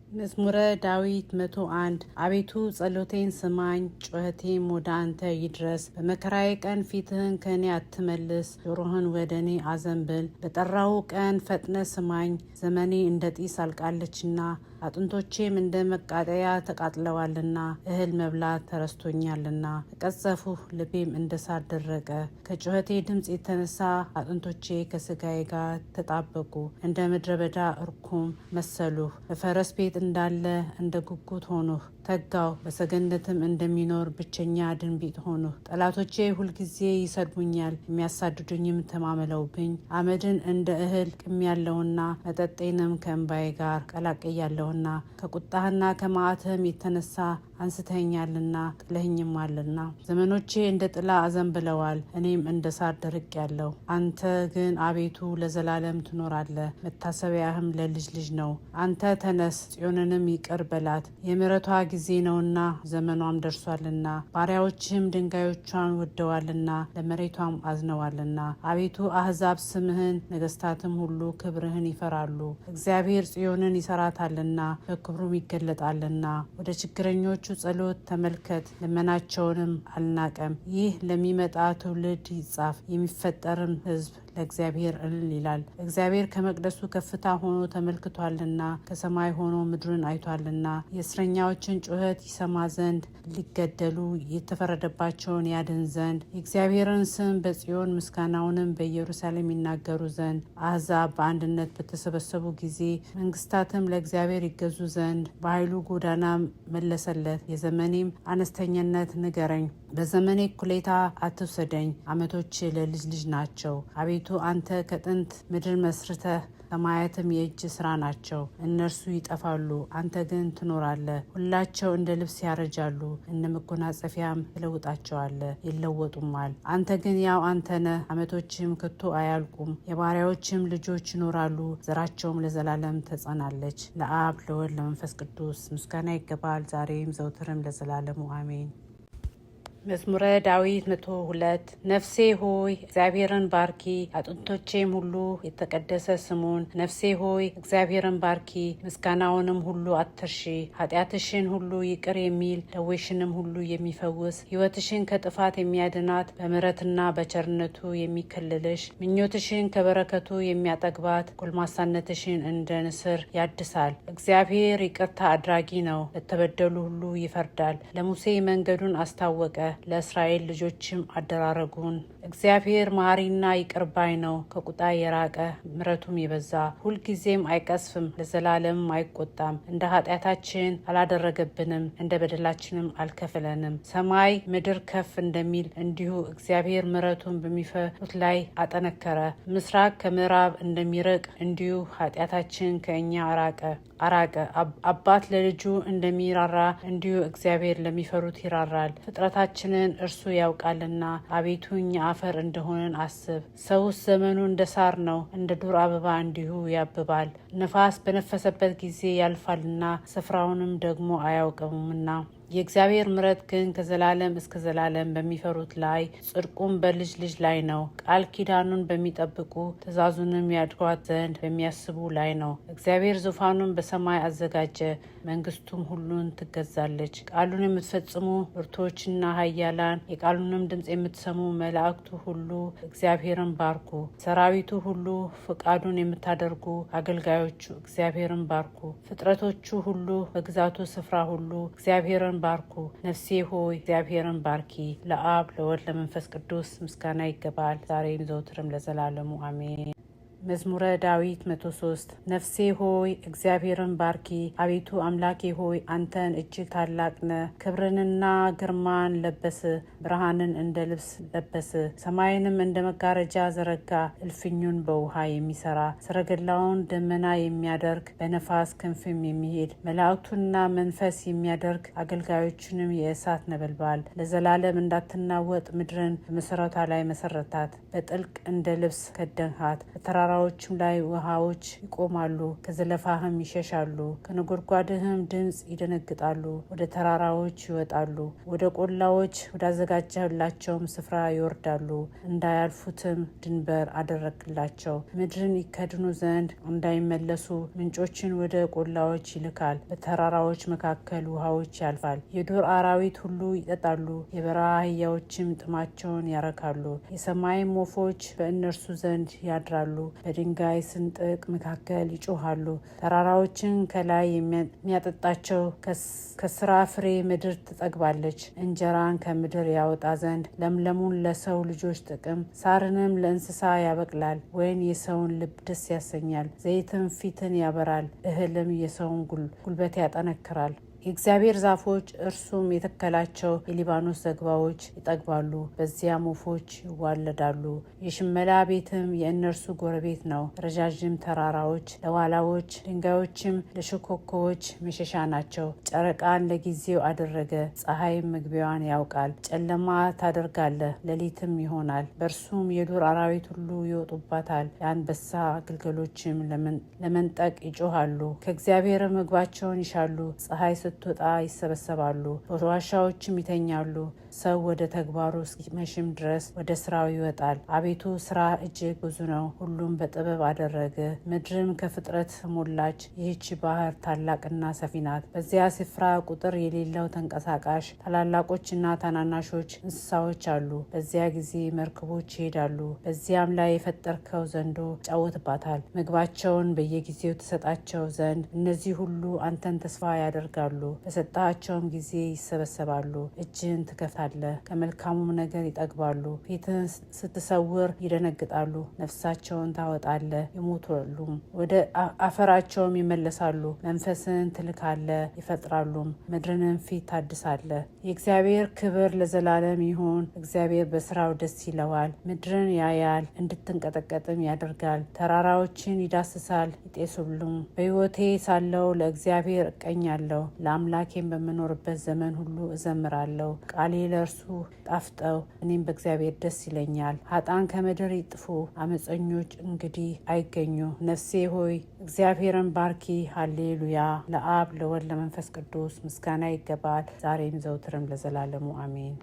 መዝሙረ ዳዊት 101 አቤቱ ጸሎቴን ስማኝ፣ ጩኸቴም ወደ አንተ ይድረስ። በመከራዬ ቀን ፊትህን ከእኔ አትመልስ፣ ጆሮህን ወደ እኔ አዘንብል። በጠራሁ ቀን ፈጥነ ስማኝ። ዘመኔ እንደ ጢስ አልቃለችና አጥንቶቼም እንደ መቃጠያ ተቃጥለዋልና። እህል መብላት ተረስቶኛልና ተቀጸፉህ፣ ልቤም እንደ ሳር ደረቀ። ከጩኸቴ ድምፅ የተነሳ አጥንቶቼ ከስጋዬ ጋር ተጣበቁ፣ እንደ ምድረ በዳ እርኩም መሰሉህ። በፈረስ ቤት እንዳለ እንደ ጉጉት ሆኑህ፣ ተጋው። በሰገነትም እንደሚኖር ብቸኛ ድንቢጥ ሆኑህ። ጠላቶቼ ሁልጊዜ ይሰድቡኛል፣ የሚያሳድዱኝም ተማምለውብኝ። አመድን እንደ እህል ቅሜያለሁና መጠጤንም ከእንባዬ ጋር ቀላቅያለሁና። ከቁጣህና ከመዓትህም የተነሳ አንስተኸኛልና ጥለኸኝማልና። ዘመኖቼ እንደ ጥላ አዘንብለዋል፣ እኔም እንደ ሳር ደርቄአለሁ። አንተ ግን አቤቱ ለዘላለም ትኖራለህ፣ መታሰቢያህም ለልጅ ልጅ ነው። አንተ ተነስ፣ ጽዮንንም ይቅር በላት፣ የምሕረቷ ጊዜ ነውና ዘመኗም ደርሷልና። ባሪያዎችህም ድንጋዮቿን ወደዋልና ለመሬቷም አዝነዋልና። አቤቱ አሕዛብ ስምህን፣ ነገሥታትም ሁሉ ክብርህን ይፈራሉ። እግዚአብሔር ጽዮንን ይሰራታልና በክብሩም ይገለጣልና። ወደ ችግረኞቹ ጸሎት ተመልከት፣ ልመናቸውንም አልናቀም። ይህ ለሚመጣ ትውልድ ይጻፍ፣ የሚፈጠርም ሕዝብ ለእግዚአብሔር እልል ይላል። እግዚአብሔር ከመቅደሱ ከፍታ ሆኖ ተመልክቷልና፣ ከሰማይ ሆኖ ምድርን አይቷልና። የእስረኛዎችን ጩኸት ይሰማ ዘንድ፣ ሊገደሉ የተፈረደባቸውን ያድን ዘንድ፣ የእግዚአብሔርን ስም በጽዮን ምስጋናውንም በኢየሩሳሌም ይናገሩ ዘንድ። አሕዛብ በአንድነት በተሰበሰቡ ጊዜ መንግስታትም ለእግዚአብሔር ይገዙ ዘንድ በኃይሉ ጎዳና መለሰለት። የዘመኔም አነስተኛነት ንገረኝ፣ በዘመኔ እኩሌታ አትውሰደኝ። ዓመቶች ለልጅ ልጅ ናቸው። አቤቱ አንተ ከጥንት ምድር መስርተህ ሰማያትም የእጅ ስራ ናቸው። እነርሱ ይጠፋሉ፣ አንተ ግን ትኖራለህ። ሁላቸው እንደ ልብስ ያረጃሉ፣ እንደ መጎናጸፊያም ትለውጣቸዋለህ፣ ይለወጡማል። አንተ ግን ያው አንተ ነህ፣ ዓመቶችም ከቶ አያልቁም። የባሪያዎችም ልጆች ይኖራሉ፣ ዘራቸውም ለዘላለም ተጸናለች። ለአብ ለወልድ ለመንፈስ ቅዱስ ምስጋና ይገባል፣ ዛሬም ዘውትርም ለዘላለሙ አሜን። መዝሙረ ዳዊት 102 ነፍሴ ሆይ እግዚአብሔርን ባርኪ፣ አጥንቶቼም ሁሉ የተቀደሰ ስሙን። ነፍሴ ሆይ እግዚአብሔርን ባርኪ፣ ምስጋናውንም ሁሉ አትርሺ። ኃጢአትሽን ሁሉ ይቅር የሚል ደዌሽንም ሁሉ የሚፈውስ፣ ሕይወትሽን ከጥፋት የሚያድናት፣ በምሕረትና በቸርነቱ የሚከልልሽ፣ ምኞትሽን ከበረከቱ የሚያጠግባት፣ ጎልማሳነትሽን እንደ ንስር ያድሳል። እግዚአብሔር ይቅርታ አድራጊ ነው፣ ለተበደሉ ሁሉ ይፈርዳል። ለሙሴ መንገዱን አስታወቀ፣ ለእስራኤል ልጆችም አደራረጉን። እግዚአብሔር መሐሪና ይቅር ባይ ነው፣ ከቁጣ የራቀ ምሕረቱም የበዛ። ሁልጊዜም አይቀስፍም፣ ለዘላለምም አይቆጣም። እንደ ኃጢአታችን አላደረገብንም፣ እንደ በደላችንም አልከፈለንም። ሰማይ ምድር ከፍ እንደሚል እንዲሁ እግዚአብሔር ምሕረቱን በሚፈሩት ላይ አጠነከረ። ምስራቅ ከምዕራብ እንደሚርቅ እንዲሁ ኃጢአታችን ከእኛ አራቀ። አባት ለልጁ እንደሚራራ እንዲሁ እግዚአብሔር ለሚፈሩት ይራራል። ፍጥረታችንን እርሱ ያውቃልና፣ አቤቱ እኛ አፈር እንደሆንን አስብ። ሰውስ ዘመኑ እንደ ሳር ነው፣ እንደ ዱር አበባ እንዲሁ ያብባል። ነፋስ በነፈሰበት ጊዜ ያልፋልና ስፍራውንም ደግሞ አያውቅምና። የእግዚአብሔር ምሕረት ግን ከዘላለም እስከ ዘላለም በሚፈሩት ላይ፣ ጽድቁም በልጅ ልጅ ላይ ነው። ቃል ኪዳኑን በሚጠብቁ ትእዛዙንም ያድጓት ዘንድ በሚያስቡ ላይ ነው። እግዚአብሔር ዙፋኑን በሰማይ አዘጋጀ፣ መንግስቱም ሁሉን ትገዛለች። ቃሉን የምትፈጽሙ ብርቱዎችና ኃያላን፣ የቃሉንም ድምፅ የምትሰሙ መላእክቱ ሁሉ እግዚአብሔርን ባርኩ። ሰራዊቱ ሁሉ ፍቃዱን የምታደርጉ አገልጋዮቹ እግዚአብሔርን ባርኩ። ፍጥረቶቹ ሁሉ በግዛቱ ስፍራ ሁሉ እግዚአብሔርን ባርኩ። ነፍሴ ሆይ እግዚአብሔርን ባርኪ። ለአብ ለወልድ ለመንፈስ ቅዱስ ምስጋና ይገባል፣ ዛሬም ዘውትርም ለዘላለሙ አሜን። መዝሙረ ዳዊት 103 ነፍሴ ሆይ እግዚአብሔርን ባርኪ። አቤቱ አምላኬ ሆይ አንተን እጅግ ታላቅ ነህ። ክብርንና ግርማን ለበስ፣ ብርሃንን እንደ ልብስ ለበስ። ሰማይንም እንደ መጋረጃ ዘረጋ፣ እልፍኙን በውሃ የሚሰራ፣ ሰረገላውን ደመና የሚያደርግ፣ በነፋስ ክንፍም የሚሄድ፣ መላእክቱንና መንፈስ የሚያደርግ፣ አገልጋዮቹንም የእሳት ነበልባል። ለዘላለም እንዳትናወጥ ምድርን በመሰረቷ ላይ መሰረታት። በጥልቅ እንደ ልብስ ከደንሃት፣ በተራራ በተራራዎችም ላይ ውሃዎች ይቆማሉ፣ ከዘለፋህም ይሸሻሉ። ከነጎድጓድህም ድምፅ ይደነግጣሉ። ወደ ተራራዎች ይወጣሉ፣ ወደ ቆላዎች ወዳዘጋጀህላቸውም ስፍራ ይወርዳሉ። እንዳያልፉትም ድንበር አደረግላቸው። ምድርን ይከድኑ ዘንድ እንዳይመለሱ ምንጮችን ወደ ቆላዎች ይልካል። በተራራዎች መካከል ውሃዎች ያልፋል። የዱር አራዊት ሁሉ ይጠጣሉ፣ የበረሃ አህያዎችም ጥማቸውን ያረካሉ። የሰማይም ወፎች በእነርሱ ዘንድ ያድራሉ፣ በድንጋይ ስንጥቅ መካከል ይጮሃሉ። ተራራዎችን ከላይ የሚያጠጣቸው ከስራ ፍሬ ምድር ትጠግባለች። እንጀራን ከምድር ያወጣ ዘንድ ለምለሙን ለሰው ልጆች ጥቅም፣ ሳርንም ለእንስሳ ያበቅላል። ወይን የሰውን ልብ ደስ ያሰኛል፣ ዘይትም ፊትን ያበራል፣ እህልም የሰውን ጉልበት ያጠነክራል። የእግዚአብሔር ዛፎች እርሱም የተከላቸው የሊባኖስ ዘግባዎች ይጠግባሉ፣ በዚያም ወፎች ይዋለዳሉ። የሽመላ ቤትም የእነርሱ ጎረቤት ነው። ረዣዥም ተራራዎች ለዋላዎች፣ ድንጋዮችም ለሽኮኮዎች መሸሻ ናቸው። ጨረቃን ለጊዜው አደረገ፣ ፀሐይም መግቢያዋን ያውቃል። ጨለማ ታደርጋለህ፣ ሌሊትም ይሆናል። በእርሱም የዱር አራዊት ሁሉ ይወጡባታል። የአንበሳ ግልገሎችም ለመንጠቅ ይጮሃሉ። ከእግዚአብሔር ምግባቸውን ይሻሉ፣ ፀሐይ ስትወጣ ይሰበሰባሉ፣ በዋሻዎችም ይተኛሉ። ሰው ወደ ተግባሩ እስኪመሽም ድረስ ወደ ስራው ይወጣል። አቤቱ ስራ እጅግ ብዙ ነው፣ ሁሉም በጥበብ አደረገ። ምድርም ከፍጥረት ሞላች። ይህች ባህር ታላቅና ሰፊ ናት። በዚያ ስፍራ ቁጥር የሌለው ተንቀሳቃሽ ታላላቆችና ታናናሾች እንስሳዎች አሉ። በዚያ ጊዜ መርከቦች ይሄዳሉ። በዚያም ላይ የፈጠርከው ዘንዶ ይጫወትባታል። ምግባቸውን በየጊዜው ትሰጣቸው ዘንድ እነዚህ ሁሉ አንተን ተስፋ ያደርጋሉ። በሰጣቸውም ጊዜ ይሰበሰባሉ። እጅህን ትከፍታለህ፣ ከመልካሙም ነገር ይጠግባሉ። ፊትህን ስትሰውር ይደነግጣሉ። ነፍሳቸውን ታወጣለህ፣ ይሞታሉም፣ ወደ አፈራቸውም ይመለሳሉ። መንፈስን ትልካለህ፣ ይፈጥራሉም፣ ምድርንም ፊት ታድሳለህ። የእግዚአብሔር ክብር ለዘላለም ይሁን። እግዚአብሔር በስራው ደስ ይለዋል። ምድርን ያያል፣ እንድትንቀጠቀጥም ያደርጋል። ተራራዎችን ይዳስሳል፣ ይጤሱሉም። በሕይወቴ ሳለው ለእግዚአብሔር እቀኛለሁ፣ ለአምላኬም በምኖርበት ዘመን ሁሉ እዘምራለሁ። ቃሌ ለእርሱ ጣፍጠው፣ እኔም በእግዚአብሔር ደስ ይለኛል። ኃጥአን ከምድር ይጥፉ፣ አመፀኞች እንግዲህ አይገኙ። ነፍሴ ሆይ እግዚአብሔርን ባርኪ። ሃሌሉያ። ለአብ ለወልድ ለመንፈስ ቅዱስ ምስጋና ይገባል፣ ዛሬም ዘውትርም ለዘላለሙ አሜን።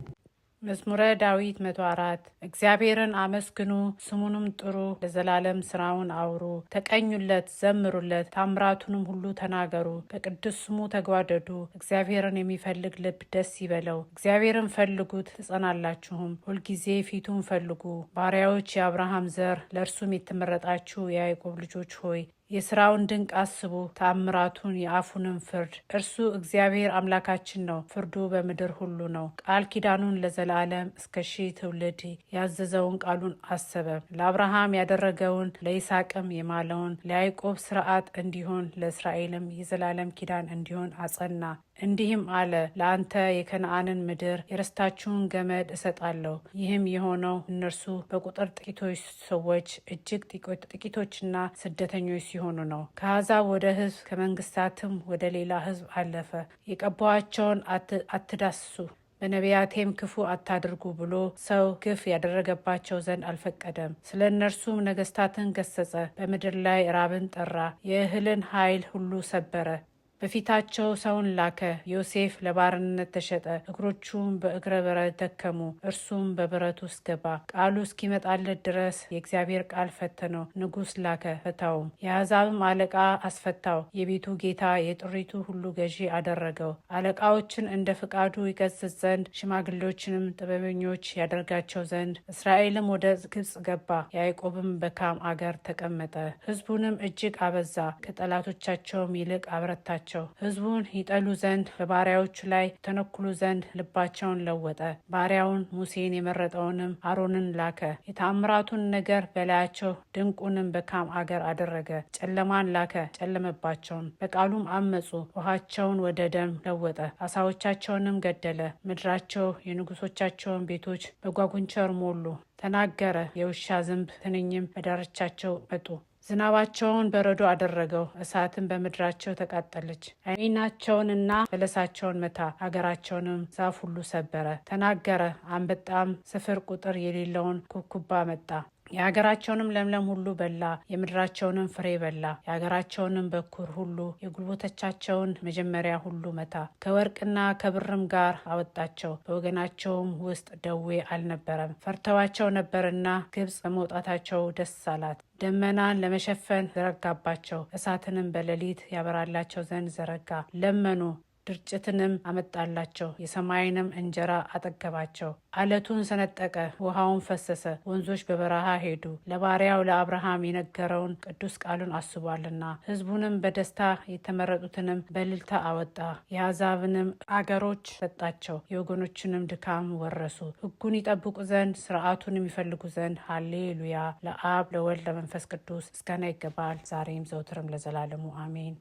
መዝሙረ ዳዊት 104 እግዚአብሔርን አመስግኑ፣ ስሙንም ጥሩ፣ ለዘላለም ስራውን አውሩ። ተቀኙለት፣ ዘምሩለት፣ ታምራቱንም ሁሉ ተናገሩ። በቅዱስ ስሙ ተጓደዱ። እግዚአብሔርን የሚፈልግ ልብ ደስ ይበለው። እግዚአብሔርን ፈልጉት ትጸናላችሁም። ሁልጊዜ ፊቱን ፈልጉ። ባሪያዎች የአብርሃም ዘር፣ ለእርሱም የተመረጣችሁ የያዕቆብ ልጆች ሆይ የስራውን ድንቅ አስቡ፣ ተአምራቱን፣ የአፉንም ፍርድ። እርሱ እግዚአብሔር አምላካችን ነው፣ ፍርዱ በምድር ሁሉ ነው። ቃል ኪዳኑን ለዘላለም እስከ 1000 ትውልድ ያዘዘውን ቃሉን አሰበ። ለአብርሃም ያደረገውን፣ ለይስሐቅም የማለውን፣ ለያዕቆብ ስርዓት እንዲሆን፣ ለእስራኤልም የዘላለም ኪዳን እንዲሆን አጸና። እንዲህም አለ፣ ለአንተ የከነዓንን ምድር የርስታችሁን ገመድ እሰጣለሁ። ይህም የሆነው እነርሱ በቁጥር ጥቂቶች ሰዎች፣ እጅግ ጥቂቶችና ስደተኞች ሲሆኑ ነው። ከአሕዛብ ወደ ሕዝብ፣ ከመንግስታትም ወደ ሌላ ሕዝብ አለፈ። የቀባኋቸውን አትዳስሱ፣ በነቢያቴም ክፉ አታድርጉ ብሎ ሰው ግፍ ያደረገባቸው ዘንድ አልፈቀደም። ስለ እነርሱም ነገስታትን ገሰጸ። በምድር ላይ ራብን ጠራ፣ የእህልን ኃይል ሁሉ ሰበረ። በፊታቸው ሰውን ላከ። ዮሴፍ ለባርነት ተሸጠ፣ እግሮቹም በእግረ በረት ደከሙ። እርሱም በብረት ውስጥ ገባ። ቃሉ እስኪመጣለት ድረስ የእግዚአብሔር ቃል ፈተነው። ንጉሥ ላከ፣ ፈታውም። የአሕዛብም አለቃ አስፈታው። የቤቱ ጌታ የጥሪቱ ሁሉ ገዢ አደረገው። አለቃዎችን እንደ ፍቃዱ ይገስጽ ዘንድ፣ ሽማግሌዎችንም ጥበበኞች ያደርጋቸው ዘንድ። እስራኤልም ወደ ግብጽ ገባ፣ ያዕቆብም በካም አገር ተቀመጠ። ሕዝቡንም እጅግ አበዛ፣ ከጠላቶቻቸውም ይልቅ አበረታቸው። ሕዝቡን ይጠሉ ዘንድ በባሪያዎቹ ላይ ተነኩሉ ዘንድ ልባቸውን ለወጠ። ባሪያውን ሙሴን የመረጠውንም አሮንን ላከ። የተአምራቱን ነገር በላያቸው ድንቁንም በካም አገር አደረገ። ጨለማን ላከ፣ ጨለመባቸውን። በቃሉም አመፁ፣ ውሃቸውን ወደ ደም ለወጠ። አሳዎቻቸውንም ገደለ። ምድራቸው የንጉሶቻቸውን ቤቶች በጓጉንቸር ሞሉ። ተናገረ፣ የውሻ ዝንብ ትንኝም በዳርቻቸው መጡ። ዝናባቸውን በረዶ አደረገው፣ እሳትን በምድራቸው ተቃጠለች። ዓይናቸውንና በለሳቸውን መታ፣ አገራቸውንም ዛፍ ሁሉ ሰበረ። ተናገረ፣ አንበጣም ስፍር ቁጥር የሌለውን ኩብኩባ መጣ። የሀገራቸውንም ለምለም ሁሉ በላ፣ የምድራቸውንም ፍሬ በላ። የሀገራቸውንም በኩር ሁሉ የጉልበቶቻቸውን መጀመሪያ ሁሉ መታ። ከወርቅና ከብርም ጋር አወጣቸው። በወገናቸውም ውስጥ ደዌ አልነበረም። ፈርተዋቸው ነበርና ግብጽ በመውጣታቸው ደስ አላት። ደመናን ለመሸፈን ዘረጋባቸው፣ እሳትንም በሌሊት ያበራላቸው ዘንድ ዘረጋ። ለመኑ፣ ድርጭትንም አመጣላቸው፣ የሰማይንም እንጀራ አጠገባቸው። አለቱን ሰነጠቀ፣ ውሃውን ፈሰሰ፣ ወንዞች በበረሃ ሄዱ። ለባሪያው ለአብርሃም የነገረውን ቅዱስ ቃሉን አስቧልና። ሕዝቡንም በደስታ የተመረጡትንም በእልልታ አወጣ። የአሕዛብንም አገሮች ሰጣቸው፣ የወገኖችንም ድካም ወረሱ። ሕጉን ይጠብቁ ዘንድ ሥርዓቱን የሚፈልጉ ዘንድ። ሃሌሉያ! ለአብ ለወልድ ለመንፈስ ቅዱስ ምስጋና ይገባል፣ ዛሬም ዘውትርም ለዘላለሙ አሜን።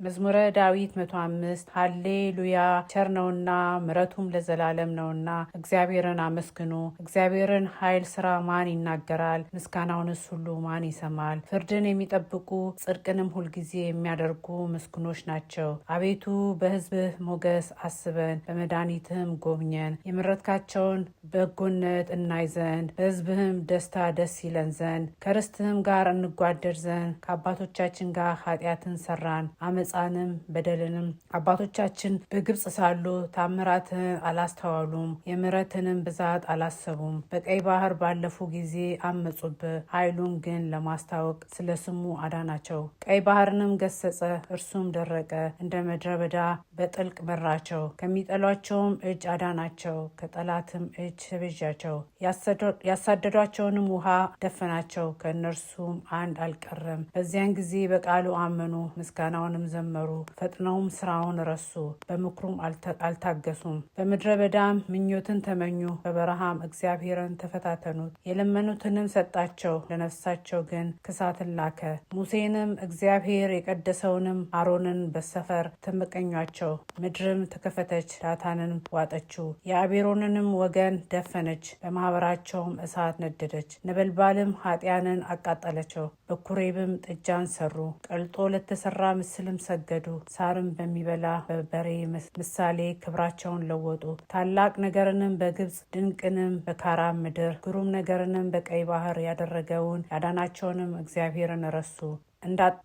መዝሙረ ዳዊት 105 ሃሌሉያ! ቸር ነውና ምሕረቱም ለዘላለም ነውና፣ እግዚአብሔርን አመስግኑ። እግዚአብሔርን ኃይል ስራ ማን ይናገራል? ምስጋናውንስ ሁሉ ማን ይሰማል? ፍርድን የሚጠብቁ ጽድቅንም ሁልጊዜ የሚያደርጉ ምስጉኖች ናቸው። አቤቱ በሕዝብህ ሞገስ አስበን፣ በመድኃኒትህም ጎብኘን። የምሕረትካቸውን በጎነት እናይ ዘንድ፣ በሕዝብህም ደስታ ደስ ይለን ዘንድ፣ ከርስትህም ጋር እንጓደድ ዘንድ። ከአባቶቻችን ጋር ኃጢአትን ሰራን አመፃንም በደልንም። አባቶቻችን በግብጽ ሳሉ ታምራትን አላስተዋሉም፣ የምሕረትንም ብዛት አላሰቡም። በቀይ ባህር ባለፉ ጊዜ አመፁብህ፣ ኃይሉን ግን ለማስታወቅ ስለ ስሙ አዳናቸው። ቀይ ባህርንም ገሰጸ፣ እርሱም ደረቀ፣ እንደ ምድረ በዳ በጥልቅ መራቸው። ከሚጠሏቸውም እጅ አዳናቸው፣ ከጠላትም እጅ ተቤዣቸው። ያሳደዷቸውንም ውሃ ደፈናቸው፣ ከእነርሱም አንድ አልቀረም። በዚያን ጊዜ በቃሉ አመኑ፣ ምስጋናውንም ዘመሩ። ፈጥነውም ስራውን ረሱ፣ በምክሩም አልታገሱም። በምድረ በዳም ምኞትን ተመኙ፣ በበረሃም እግዚአብሔርን ተፈታተኑት። የለመኑትንም ሰጣቸው፣ ለነፍሳቸው ግን ክሳትን ላከ። ሙሴንም እግዚአብሔር የቀደሰውንም አሮንን በሰፈር ተመቀኟቸው። ምድርም ተከፈተች፣ ዳታንን ዋጠችው። የአቤሮንንም ወገን ደፈነች፣ በማህበራቸውም እሳት ነደደች። ነበልባልም ኃጢያንን አቃጠለቸው። በኩሬብም ጥጃን ሰሩ፣ ቀልጦ ለተሰራ ምስልም ሰገዱ። ሳርም በሚበላ በበሬ ምሳሌ ክብራቸውን ለወጡ። ታላቅ ነገርንም በግብጽ ድንቅንም በካራም ምድር ግሩም ነገርንም በቀይ ባህር ያደረገውን ያዳናቸውንም እግዚአብሔርን ረሱ።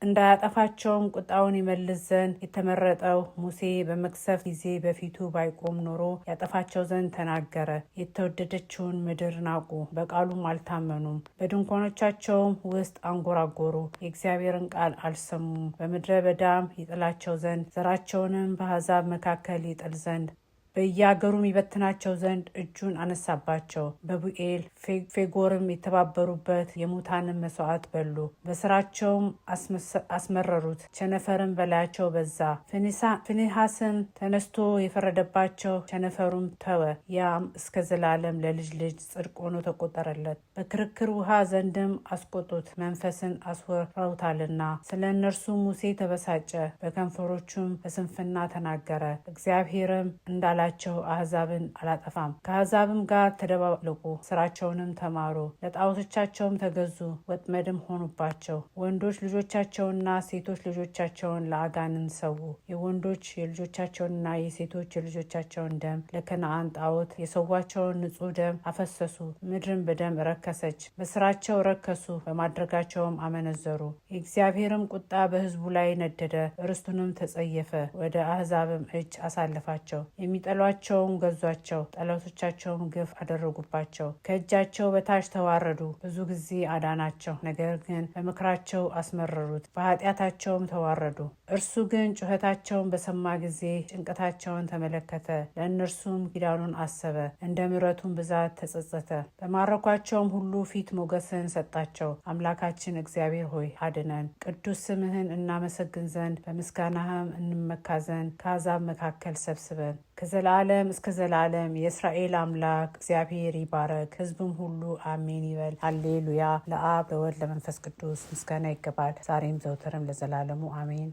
እንዳያጠፋቸውም ቁጣውን ይመልስ ዘንድ የተመረጠው ሙሴ በመቅሰፍት ጊዜ በፊቱ ባይቆም ኖሮ ያጠፋቸው ዘንድ ተናገረ። የተወደደችውን ምድር ናቁ፣ በቃሉም አልታመኑም። በድንኳኖቻቸውም ውስጥ አንጎራጎሩ፣ የእግዚአብሔርን ቃል አልሰሙም። በምድረ በዳም ይጥላቸው ዘንድ ዘራቸውንም በአሕዛብ መካከል ይጥል ዘንድ በየአገሩም ይበትናቸው ዘንድ እጁን አነሳባቸው። በቡኤል ፌጎርም የተባበሩበት የሙታንን መስዋዕት በሉ፣ በስራቸውም አስመረሩት። ቸነፈርም በላያቸው በዛ። ፊንሐስም ተነስቶ የፈረደባቸው፣ ቸነፈሩም ተወ። ያም እስከ ዘላለም ለልጅ ልጅ ጽድቅ ሆኖ ተቆጠረለት። በክርክር ውሃ ዘንድም አስቆጡት፣ መንፈስን አስወረውታልና። ስለ እነርሱ ሙሴ ተበሳጨ፣ በከንፈሮቹም በስንፍና ተናገረ። እግዚአብሔርም እንዳላቸው አሕዛብን አላጠፋም። ከአሕዛብም ጋር ተደባለቁ፣ ስራቸውንም ተማሩ፣ ለጣዖቶቻቸውም ተገዙ፣ ወጥመድም ሆኑባቸው። ወንዶች ልጆቻቸውንና ሴቶች ልጆቻቸውን ለአጋንን ሰዉ። የወንዶች የልጆቻቸውንና የሴቶች የልጆቻቸውን ደም ለከነዓን ጣዖት የሰዋቸውን ንጹሕ ደም አፈሰሱ። ምድርን በደም ረከሰች፣ በስራቸው ረከሱ፣ በማድረጋቸውም አመነዘሩ። የእግዚአብሔርም ቁጣ በሕዝቡ ላይ ነደደ፣ ርስቱንም ተጸየፈ። ወደ አሕዛብም እጅ አሳለፋቸው። የሚጠሏቸውም ገዟቸው፣ ጠላቶቻቸውም ግፍ አደረጉባቸው። ከእጃቸው በታች ተዋረዱ፣ ብዙ ጊዜ አዳናቸው። ነገር ግን በምክራቸው አስመረሩት፣ በኃጢአታቸውም ተዋረዱ። እርሱ ግን ጩኸታቸውን በሰማ ጊዜ ጭንቀታቸውን ተመለከተ፣ ለእነርሱም ኪዳኑን አሰበ፣ እንደ ምሕረቱም ብዛት ተጸጸተ። በማረኳቸውም ሁሉ ፊት ሞገስን ሰጣቸው። አምላካችን እግዚአብሔር ሆይ አድነን፣ ቅዱስ ስምህን እናመሰግን ዘንድ በምስጋናህም እንመካ ዘንድ ከአሕዛብ መካከል ሰብስበን። ከዘላለም እስከ ዘላለም የእስራኤል አምላክ እግዚአብሔር ይባረክ። ሕዝብም ሁሉ አሜን ይበል። ሃሌሉያ! ለአብ ለወልድ ለመንፈስ ቅዱስ ምስጋና ይገባል፣ ዛሬም ዘውትርም ለዘላለሙ አሜን።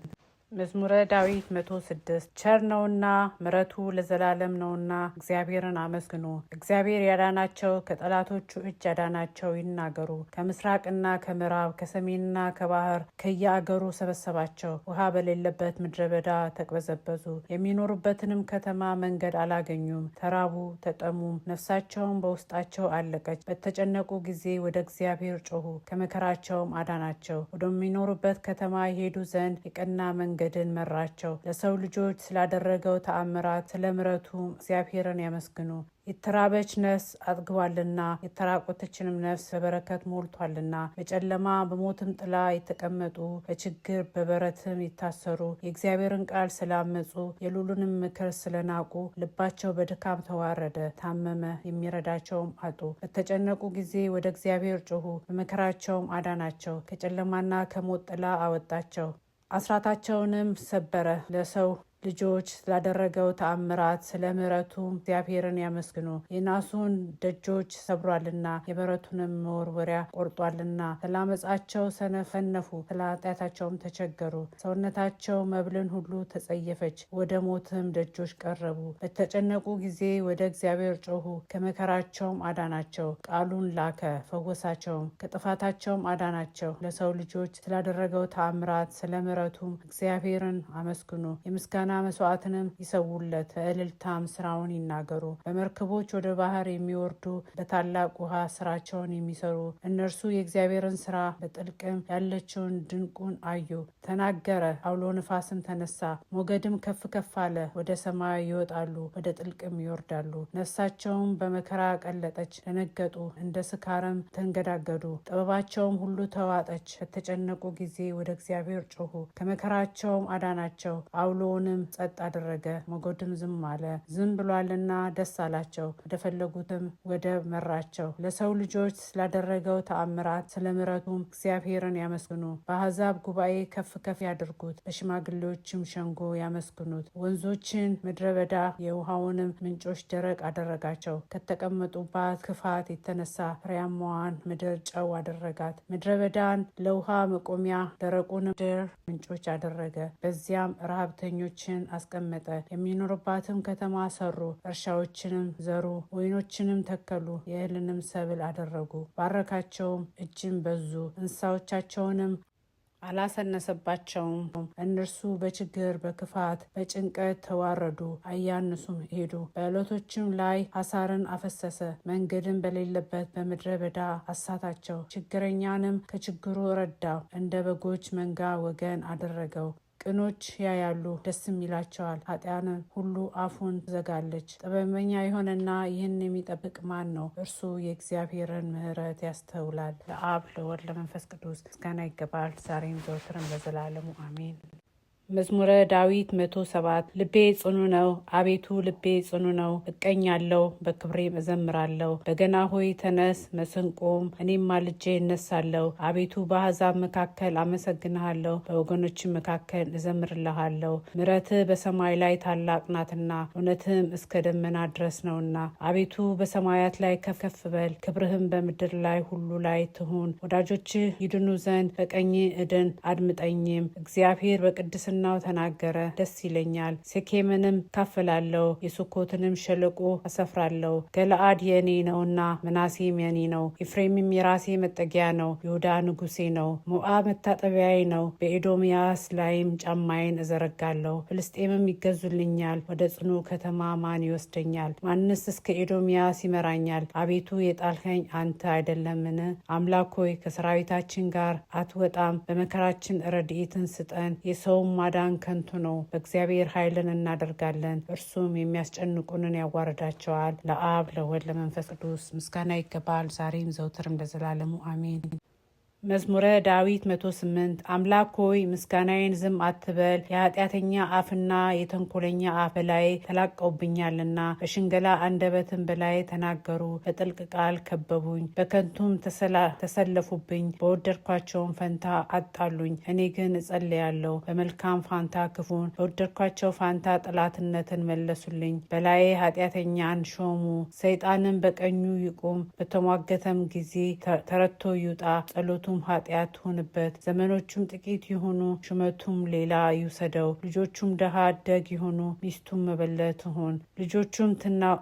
መዝሙረ ዳዊት 106 ቸር ነውና ምሕረቱ ለዘላለም ነውና እግዚአብሔርን አመስግኑ። እግዚአብሔር ያዳናቸው ከጠላቶቹ እጅ ያዳናቸው ይናገሩ። ከምስራቅና ከምዕራብ ከሰሜንና ከባህር ከየአገሩ ሰበሰባቸው። ውሃ በሌለበት ምድረ በዳ ተቅበዘበዙ። የሚኖሩበትንም ከተማ መንገድ አላገኙም። ተራቡ ተጠሙም፣ ነፍሳቸውን በውስጣቸው አለቀች። በተጨነቁ ጊዜ ወደ እግዚአብሔር ጮኹ፣ ከመከራቸውም አዳናቸው። ወደሚኖሩበት ከተማ ይሄዱ ዘንድ የቀና መንገድን መራቸው። ለሰው ልጆች ስላደረገው ተአምራት ስለ ምሕረቱ እግዚአብሔርን ያመስግኑ። የተራበች ነፍስ አጥግቧልና የተራቆተችንም ነፍስ በበረከት ሞልቷልና። በጨለማ በሞትም ጥላ የተቀመጡ በችግር በበረትም የታሰሩ የእግዚአብሔርን ቃል ስላመፁ የልዑሉንም ምክር ስለናቁ ልባቸው በድካም ተዋረደ፣ ታመመ፣ የሚረዳቸውም አጡ። በተጨነቁ ጊዜ ወደ እግዚአብሔር ጮኹ፣ በመከራቸውም አዳናቸው። ከጨለማና ከሞት ጥላ አወጣቸው፣ አስራታቸውንም ሰበረ። ለሰው ልጆች ስላደረገው ተአምራት ስለ ምሕረቱ እግዚአብሔርን ያመስግኑ። የናሱን ደጆች ሰብሯልና የበረቱንም መወርወሪያ ቆርጧልና። ስለ ዓመፃቸው ሰነፈነፉ፣ ስለ ኃጢአታቸውም ተቸገሩ። ሰውነታቸው መብልን ሁሉ ተጸየፈች፣ ወደ ሞትም ደጆች ቀረቡ። በተጨነቁ ጊዜ ወደ እግዚአብሔር ጮኹ፣ ከመከራቸውም አዳናቸው። ቃሉን ላከ ፈወሳቸውም፣ ከጥፋታቸውም አዳናቸው። ለሰው ልጆች ስላደረገው ተአምራት ስለ ምሕረቱም እግዚአብሔርን አመስግኑ። የምስጋና መስዋዕትንም ይሰውለት፣ በእልልታም ስራውን ይናገሩ። በመርከቦች ወደ ባህር የሚወርዱ በታላቅ ውሃ ስራቸውን የሚሰሩ እነርሱ የእግዚአብሔርን ስራ በጥልቅም ያለችውን ድንቁን አዩ። ተናገረ፣ አውሎ ንፋስም ተነሳ፣ ሞገድም ከፍ ከፍ አለ። ወደ ሰማይ ይወጣሉ፣ ወደ ጥልቅም ይወርዳሉ። ነፍሳቸውም በመከራ ቀለጠች፣ ደነገጡ፣ እንደ ስካርም ተንገዳገዱ። ጥበባቸውም ሁሉ ተዋጠች። በተጨነቁ ጊዜ ወደ እግዚአብሔር ጮኹ፣ ከመከራቸውም አዳናቸው። አውሎውንም ጸጥ አደረገ፣ ሞገዱም ዝም አለ። ዝም ብሏልና ደስ አላቸው፣ ወደፈለጉትም ወደብ መራቸው። ለሰው ልጆች ስላደረገው ተአምራት ስለ ምሕረቱም እግዚአብሔርን ያመስግኑ። በአሕዛብ ጉባኤ ከፍ ከፍ ያድርጉት፣ በሽማግሌዎችም ሸንጎ ያመስግኑት። ወንዞችን ምድረ በዳ የውሃውንም ምንጮች ደረቅ አደረጋቸው። ከተቀመጡባት ክፋት የተነሳ ፍሬያማዋን ምድር ጨው አደረጋት። ምድረ በዳን ለውሃ መቆሚያ፣ ደረቁን ምድር ምንጮች አደረገ። በዚያም ረሃብተኞችን አስቀመጠ። የሚኖርባትም ከተማ ሰሩ፣ እርሻዎችንም ዘሩ፣ ወይኖችንም ተከሉ፣ የእህልንም ሰብል አደረጉ። ባረካቸውም፣ እጅም በዙ፣ እንስሳዎቻቸውንም አላሰነሰባቸውም። እነርሱ በችግር በክፋት በጭንቀት ተዋረዱ፣ አያንሱም ሄዱ። በዕለቶችም ላይ ሐሳርን አፈሰሰ፣ መንገድም በሌለበት በምድረ በዳ አሳታቸው። ችግረኛንም ከችግሩ ረዳው፣ እንደ በጎች መንጋ ወገን አደረገው። ቅኖች ያያሉ ደስም ይላቸዋል፣ ኃጢአን ሁሉ አፉን ትዘጋለች። ጥበበኛ የሆነና ይህን የሚጠብቅ ማን ነው? እርሱ የእግዚአብሔርን ምሕረት ያስተውላል። ለአብ ለወልድ ለመንፈስ ቅዱስ ምስጋና ይገባል፣ ዛሬም ዘወትርም ለዘላለሙ አሜን። መዝሙረ ዳዊት 107 ልቤ ጽኑ ነው፣ አቤቱ ልቤ ጽኑ ነው፣ እቀኛለሁ፣ በክብሬም እዘምራለሁ። በገና ሆይ ተነስ፣ መሰንቆም እኔም ማልጄ እነሳለሁ። አቤቱ በአሕዛብ መካከል አመሰግንሃለሁ፣ በወገኖችም መካከል እዘምርልሃለሁ። ምሕረትህ በሰማይ ላይ ታላቅ ናትና፣ እውነትህም እስከ ደመና ድረስ ነውና። አቤቱ በሰማያት ላይ ከፍ ከፍ በል፣ ክብርህም በምድር ላይ ሁሉ ላይ ትሁን። ወዳጆችህ ይድኑ ዘንድ በቀኝህ እደን፣ አድምጠኝም። እግዚአብሔር በቅድስና ተናገረ፣ ደስ ይለኛል። ሴኬምንም ካፈላለሁ፣ የሱኮትንም ሸለቆ አሰፍራለሁ። ገለአድ የኔ ነውና ምናሴም የኔ ነው። ኤፍሬምም የራሴ መጠጊያ ነው፣ ይሁዳ ንጉሴ ነው። ሞዓብ መታጠቢያዬ ነው፣ በኤዶምያስ ላይም ጫማዬን እዘረጋለሁ። ፍልስጤምም ይገዙልኛል። ወደ ጽኑ ከተማ ማን ይወስደኛል? ማንስ እስከ ኤዶምያስ ይመራኛል? አቤቱ የጣልኸኝ አንተ አይደለምን? አምላክ ሆይ ከሰራዊታችን ጋር አትወጣም? በመከራችን ረድኤትን ስጠን። የሰውም ማዳን ከንቱ ነው። በእግዚአብሔር ኃይልን እናደርጋለን፣ እርሱም የሚያስጨንቁንን ያዋርዳቸዋል። ለአብ ለወልድ ለመንፈስ ቅዱስ ምስጋና ይገባል፣ ዛሬም ዘውትርም ለዘላለሙ አሜን። መዝሙረ ዳዊት 108 አምላክ ሆይ ምስጋናዬን ዝም አትበል። የኃጢአተኛ አፍና የተንኮለኛ አፍ በላይ ተላቀውብኛልና፣ በሽንገላ አንደበትም በላይ ተናገሩ። በጥልቅ ቃል ከበቡኝ፣ በከንቱም ተሰለፉብኝ። በወደድኳቸውም ፈንታ አጣሉኝ። እኔ ግን እጸልያለሁ፣ በመልካም ፋንታ ክፉን፣ በወደድኳቸው ፋንታ ጠላትነትን መለሱልኝ። በላዬ ኃጢአተኛን ሾሙ። ሰይጣንም በቀኙ ይቁም፣ በተሟገተም ጊዜ ተረቶ ይውጣ። ጸሎቱ ለአባቱም ኃጢአት ሆንበት። ዘመኖቹም ጥቂት ይሁኑ፣ ሹመቱም ሌላ ይውሰደው። ልጆቹም ድሃ አደግ ይሁኑ፣ ሚስቱም መበለት ትሁን። ልጆቹም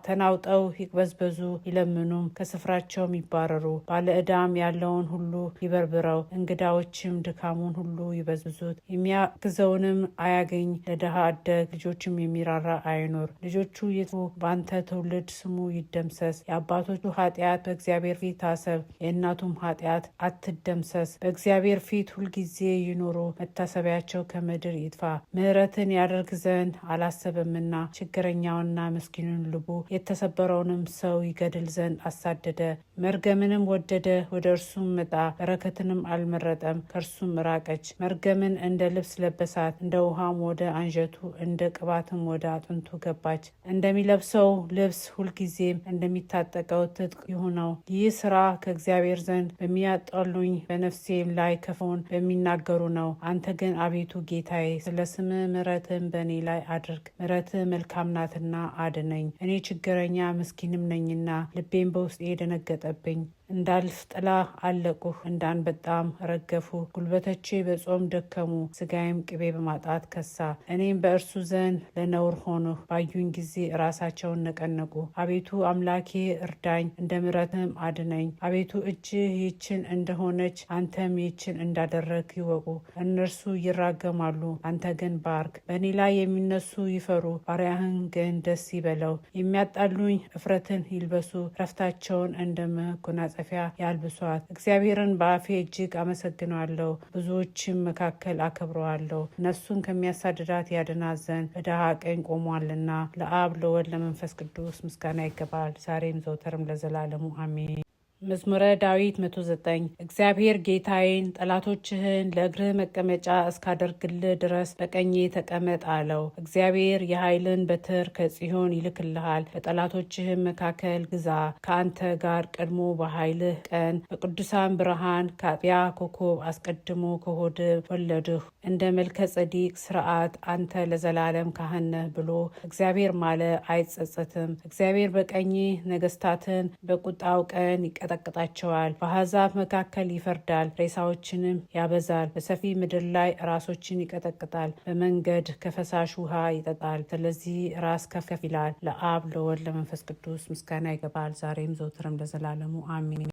ተናውጠው ይቅበዝበዙ፣ ይለምኑም፣ ከስፍራቸውም ይባረሩ። ባለ ዕዳም ያለውን ሁሉ ይበርብረው፣ እንግዳዎችም ድካሙን ሁሉ ይበዝብዙት። የሚያግዘውንም አያገኝ፣ ለድሃ አደግ ልጆችም የሚራራ አይኖር። ልጆቹ ይጥፉ፣ በአንተ ትውልድ ስሙ ይደምሰስ። የአባቶቹ ኃጢአት በእግዚአብሔር ፊት ታሰብ፣ የእናቱም ኃጢአት አትደምሰስ። በእግዚአብሔር ፊት ሁልጊዜ ይኑሩ፣ መታሰቢያቸው ከምድር ይጥፋ። ምሕረትን ያደርግ ዘንድ አላሰበምና ችግረኛውንና ምስኪኑን ልቡ የተሰበረውንም ሰው ይገድል ዘንድ አሳደደ። መርገምንም ወደደ፣ ወደ እርሱም መጣ፣ በረከትንም አልመረጠም፣ ከእርሱም ራቀች። መርገምን እንደ ልብስ ለበሳት፣ እንደ ውሃም ወደ አንጀቱ፣ እንደ ቅባትም ወደ አጥንቱ ገባች። እንደሚለብሰው ልብስ ሁልጊዜም እንደሚታጠቀው ትጥቅ ይሁነው። ይህ ስራ ከእግዚአብሔር ዘንድ በሚያጠሉኝ በነፍሴም ላይ ክፉን በሚናገሩ ነው። አንተ ግን አቤቱ ጌታዬ ስለ ስምህ ምሕረትን በእኔ ላይ አድርግ። ምሕረትህ መልካም ናትና አድነኝ። እኔ ችግረኛ ምስኪንም ነኝና ልቤም በውስጤ ደነገጠብኝ። እንዳልፍ ጥላ አለቁህ፣ እንዳንበጣም ረገፉ። ጉልበቶቼ በጾም ደከሙ፣ ስጋዬም ቅቤ በማጣት ከሳ። እኔም በእርሱ ዘንድ ለነውር ሆንሁ፣ ባዩኝ ጊዜ ራሳቸውን ነቀነቁ። አቤቱ አምላኬ እርዳኝ፣ እንደ ምሕረትህም አድነኝ። አቤቱ እጅህ ይህችን እንደሆነች አንተም ይህችን እንዳደረግ ይወቁ። እነርሱ ይራገማሉ፣ አንተ ግን ባርክ። በእኔ ላይ የሚነሱ ይፈሩ፣ ባሪያህን ግን ደስ ይበለው። የሚያጣሉኝ እፍረትን ይልበሱ፣ ረፍታቸውን እንደ መጎናጸፊያ ያልብሷት። እግዚአብሔርን በአፌ እጅግ አመሰግነዋለሁ፣ ብዙዎችም መካከል አከብረዋለሁ። ነፍሱን ከሚያሳድዳት ያድናት ዘንድ በድሃ ቀኝ ቆሟልና። ለአብ ለወልድ ለመንፈስ ቅዱስ ምስጋና ይገባል፣ ዛሬም ዘውተርም ለዘላለሙ አሜን። መዝሙረ ዳዊት 109 እግዚአብሔር ጌታዬን ጠላቶችህን ለእግርህ መቀመጫ እስካደርግልህ ድረስ በቀኜ ተቀመጥ አለው። እግዚአብሔር የኃይልን በትር ከጽዮን ይልክልሃል፣ በጠላቶችህም መካከል ግዛ። ከአንተ ጋር ቀድሞ በኃይልህ ቀን በቅዱሳን ብርሃን ከአጥቢያ ኮከብ አስቀድሞ ከሆድ ወለድሁ። እንደ መልከ ጸዲቅ ስርዓት አንተ ለዘላለም ካህን ነህ ብሎ እግዚአብሔር ማለ፣ አይጸጸትም። እግዚአብሔር በቀኝ ነገስታትን በቁጣው ቀን ይቀጠቅጣቸዋል። በአሕዛብ መካከል ይፈርዳል፣ ሬሳዎችንም ያበዛል። በሰፊ ምድር ላይ ራሶችን ይቀጠቅጣል፣ በመንገድ ከፈሳሽ ውሃ ይጠጣል። ስለዚህ ራስ ከፍ ከፍ ይላል። ለአብ ለወልድ ለመንፈስ ቅዱስ ምስጋና ይገባል፣ ዛሬም ዘውትርም ለዘላለሙ አሜን።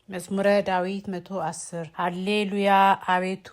መዝሙረ ዳዊት 110 ሃሌሉያ። አቤቱ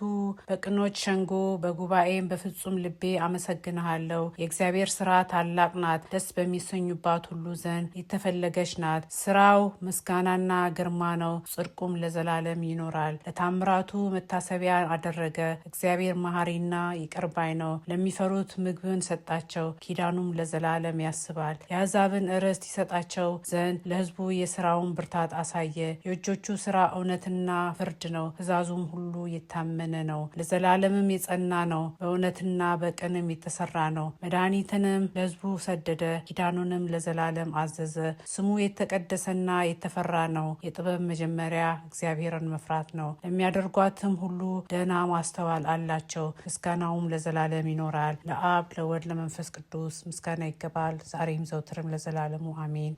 በቅኖች ሸንጎ በጉባኤም በፍጹም ልቤ አመሰግንሃለሁ። የእግዚአብሔር ስራ ታላቅ ናት፣ ደስ በሚሰኙባት ሁሉ ዘንድ የተፈለገች ናት። ስራው ምስጋናና ግርማ ነው፣ ጽድቁም ለዘላለም ይኖራል። ለታምራቱ መታሰቢያ አደረገ። እግዚአብሔር መሐሪና ይቅር ባይ ነው። ለሚፈሩት ምግብን ሰጣቸው፣ ኪዳኑም ለዘላለም ያስባል። የአሕዛብን ርስት ይሰጣቸው ዘንድ ለሕዝቡ የስራውን ብርታት አሳየ። የእጆቹ ስራ እውነትና ፍርድ ነው፣ ትእዛዙም ሁሉ የታመነ ነው፣ ለዘላለምም የጸና ነው። በእውነትና በቅንም የተሰራ ነው። መድኃኒትንም ለሕዝቡ ሰደደ፣ ኪዳኑንም ለዘላለም አዘዘ። ስሙ የተቀደሰና የተፈራ ነው። የጥበብ መጀመሪያ እግዚአብሔርን መፍራት ነው። ለሚያደርጓትም ሁሉ ደህና ማስተዋል አላቸው። ምስጋናውም ለዘላለም ይኖራል። ለአብ ለወልድ ለመንፈስ ቅዱስ ምስጋና ይገባል፣ ዛሬም ዘውትርም ለዘላለሙ አሜን።